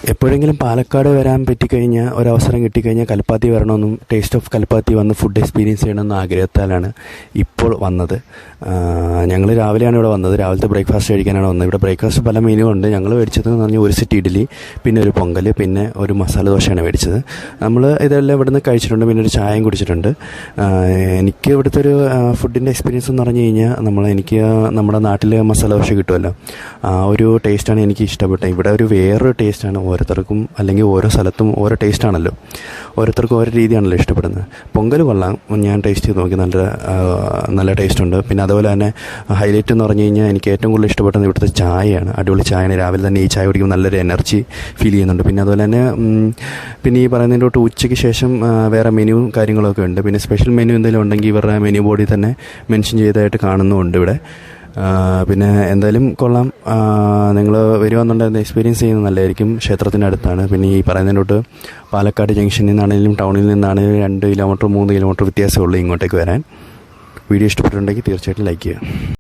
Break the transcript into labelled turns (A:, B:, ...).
A: എപ്പോഴെങ്കിലും പാലക്കാട് വരാൻ പറ്റിക്കഴിഞ്ഞാൽ ഒരവസരം കിട്ടിക്കഴിഞ്ഞാൽ കൽപ്പാത്തി വരണമെന്നും ടേസ്റ്റ് ഓഫ് കൽപ്പാത്തി വന്ന് ഫുഡ് എക്സ്പീരിയൻസ് ചെയ്യണമെന്ന ആഗ്രഹത്താലാണ് ഇപ്പോൾ വന്നത്. ഞങ്ങൾ രാവിലെയാണ് ഇവിടെ വന്നത്. രാവിലത്തെ ബ്രേക്ക്ഫാസ്റ്റ് കഴിക്കാനാണ് വന്നത്. ഇവിടെ ബ്രേക്ക്ഫാസ്റ്റ് പല മെനു ഉണ്ട്. ഞങ്ങൾ മേടിച്ചതെന്ന് പറഞ്ഞാൽ ഒരു സെറ്റ് ഇഡ്ഡലി, പിന്നെ ഒരു പൊങ്കൽ, പിന്നെ ഒരു മസാല ദോശയാണ് മേടിച്ചത്. നമ്മൾ ഇതെല്ലാം ഇവിടുന്ന് കഴിച്ചിട്ടുണ്ട്. പിന്നെ ഒരു ചായയും കുടിച്ചിട്ടുണ്ട്. എനിക്ക് ഇവിടുത്തെ ഒരു ഫുഡിൻ്റെ എക്സ്പീരിയൻസ് എന്ന് പറഞ്ഞു കഴിഞ്ഞാൽ എനിക്ക് നമ്മുടെ നാട്ടിൽ മസാല ദോശ കിട്ടുമല്ലോ, ആ ഒരു ടേസ്റ്റാണ് എനിക്ക് ഇഷ്ടപ്പെട്ടത്. ഇവിടെ ഒരു വേറൊരു ടേസ്റ്റാണ്. ഓരോരുത്തർക്കും അല്ലെങ്കിൽ ഓരോ സ്ഥലത്തും ഓരോ ടേസ്റ്റാണല്ലോ, ഓരോരുത്തർക്കും ഓരോ രീതിയാണല്ലോ ഇഷ്ടപ്പെടുന്നത്. പൊങ്കൽ കൊള്ളാം, ഞാൻ ടേസ്റ്റ് ചെയ്ത് നോക്കി, നല്ല ടേസ്റ്റ് ഉണ്ട്. പിന്നെ അതുപോലെ തന്നെ ഹൈലൈറ്റ് എന്ന് പറഞ്ഞു കഴിഞ്ഞാൽ എനിക്ക് ഏറ്റവും കൂടുതൽ ഇഷ്ടപ്പെട്ടത് ഇവിടുത്തെ ചായയാണ്. അടിപൊളി ചായയാണ്. രാവിലെ തന്നെ ഈ ചായ കുടിക്കുമ്പോൾ നല്ലൊരു എനർജി ഫീൽ ചെയ്യുന്നുണ്ട്. പിന്നെ അതുപോലെ തന്നെ പിന്നെ ഈ പറയുന്നതിൻ്റെ തൊട്ട് ഉച്ചയ്ക്ക് ശേഷം വേറെ മെനുവും കാര്യങ്ങളൊക്കെ ഉണ്ട്. പിന്നെ സ്പെഷ്യൽ മെനു എന്തെങ്കിലും ഉണ്ടെങ്കിൽ ഇവരുടെ മെനു ബോർഡിൽ തന്നെ മെൻഷൻ ചെയ്തതായിട്ട് കാണുന്നുമുണ്ട് ഇവിടെ. പിന്നെ എന്തായാലും കൊള്ളാം. നിങ്ങൾ വരുവാന്നുണ്ടെങ്കിൽ എക്സ്പീരിയൻസ് ചെയ്യുന്നത് നല്ലതായിരിക്കും. ക്ഷേത്രത്തിൻ്റെ അടുത്താണ്. പിന്നെ ഈ പറയുന്നതിനോട്ട് പാലക്കാട് ജംഗ്ഷനിൽ നിന്നാണെങ്കിലും ടൗണിൽ നിന്നാണെങ്കിലും 2 കിലോമീറ്റർ 3 കിലോമീറ്റർ വ്യത്യാസമേ ഉള്ളൂ ഇങ്ങോട്ടേക്ക് വരാൻ. വീഡിയോ ഇഷ്ടപ്പെട്ടിട്ടുണ്ടെങ്കിൽ തീർച്ചയായിട്ടും ലൈക്ക് ചെയ്യുക.